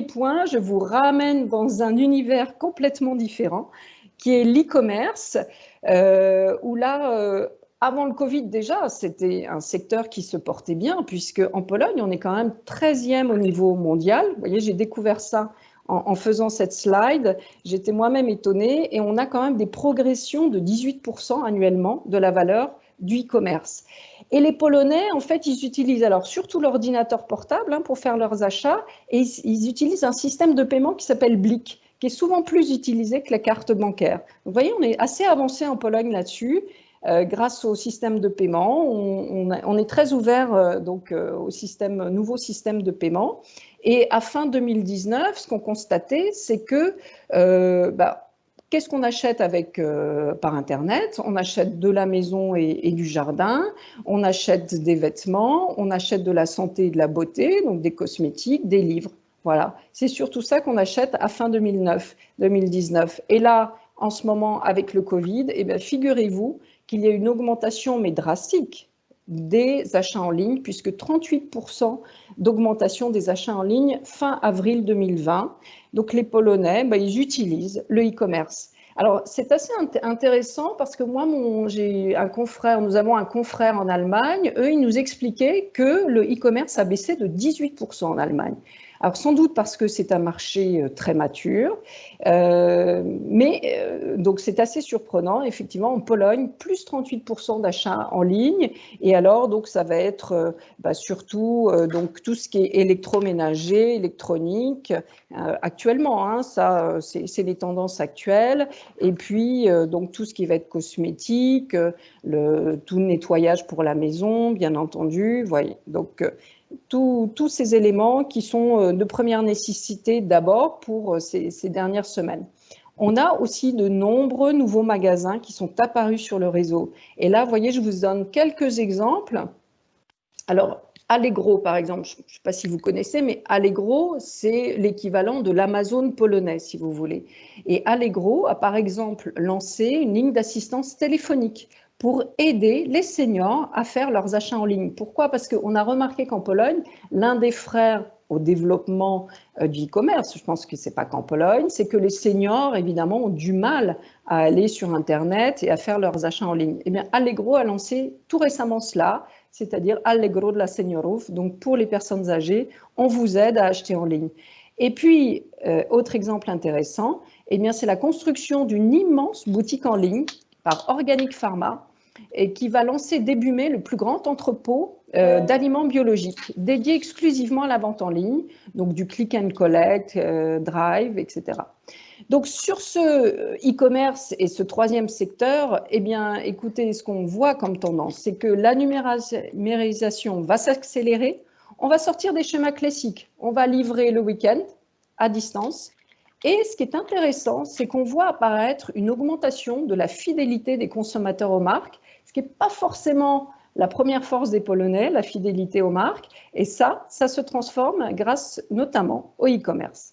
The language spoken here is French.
premier point, je vous ramène dans un univers complètement différent, qui est l'e-commerce, où là, avant le Covid déjà, c'était un secteur qui se portait bien, puisque en Pologne, on est quand même 13e au niveau mondial. Vous voyez, j'ai découvert ça en faisant cette slide. J'étais moi-même étonnée, et on a quand même des progressions de 18% annuellement de la valeur du e-commerce. Et les Polonais, en fait, ils utilisent alors surtout l'ordinateur portable pour faire leurs achats, et ils utilisent un système de paiement qui s'appelle BLIK, qui est souvent plus utilisé que la carte bancaire. Donc, vous voyez, on est assez avancé en Pologne là-dessus. Grâce au système de paiement, on est très ouvert au nouveau système de paiement. Et à fin 2019, ce qu'on constatait, c'est que qu'est-ce qu'on achète par Internet? On achète de la maison et du jardin, on achète des vêtements, on achète de la santé et de la beauté, donc des cosmétiques, des livres. Voilà, c'est surtout ça qu'on achète à fin 2019. Et là, en ce moment, avec le Covid, figurez-vous qu'il y a une augmentation, mais drastique, des achats en ligne, puisque 38% d'augmentation des achats en ligne fin avril 2020. Donc les Polonais, ils utilisent le e-commerce. Alors c'est assez intéressant parce que moi, nous avons un confrère en Allemagne, eux, ils nous expliquaient que le e-commerce a baissé de 18% en Allemagne. Alors sans doute parce que c'est un marché très mature, donc c'est assez surprenant. Effectivement, en Pologne, plus 38% d'achats en ligne, et alors donc ça va être surtout donc tout ce qui est électroménager, électronique, actuellement, ça c'est les tendances actuelles, et puis donc tout ce qui va être cosmétique, tout le nettoyage pour la maison, bien entendu, voyez. Donc tous ces éléments qui sont de première nécessité d'abord pour ces dernières semaines. On a aussi de nombreux nouveaux magasins qui sont apparus sur le réseau. Et là, vous voyez, je vous donne quelques exemples. Alors, Allegro, par exemple, je ne sais pas si vous connaissez, mais Allegro, c'est l'équivalent de l'Amazon polonais, si vous voulez. Et Allegro a, par exemple, lancé une ligne d'assistance téléphonique pour aider les seniors à faire leurs achats en ligne. Pourquoi? Parce qu'on a remarqué qu'en Pologne, l'un des frères au développement du e-commerce, je pense que ce n'est pas qu'en Pologne, c'est que les seniors, évidemment, ont du mal à aller sur Internet et à faire leurs achats en ligne. Eh bien, Allegro a lancé tout récemment cela, c'est-à-dire Allegro de la Seniorów. Donc, pour les personnes âgées, on vous aide à acheter en ligne. Et puis, autre exemple intéressant, eh bien, c'est la construction d'une immense boutique en ligne par Organic Pharma, et qui va lancer début mai le plus grand entrepôt d'aliments biologiques dédié exclusivement à la vente en ligne, donc du click and collect, drive, etc. Donc sur ce e-commerce et ce troisième secteur, eh bien, écoutez, ce qu'on voit comme tendance, c'est que la numérisation va s'accélérer. On va sortir des schémas classiques. On va livrer le week-end à distance. Et ce qui est intéressant, c'est qu'on voit apparaître une augmentation de la fidélité des consommateurs aux marques, ce qui n'est pas forcément la première force des Polonais, la fidélité aux marques. Et ça se transforme grâce notamment au e-commerce.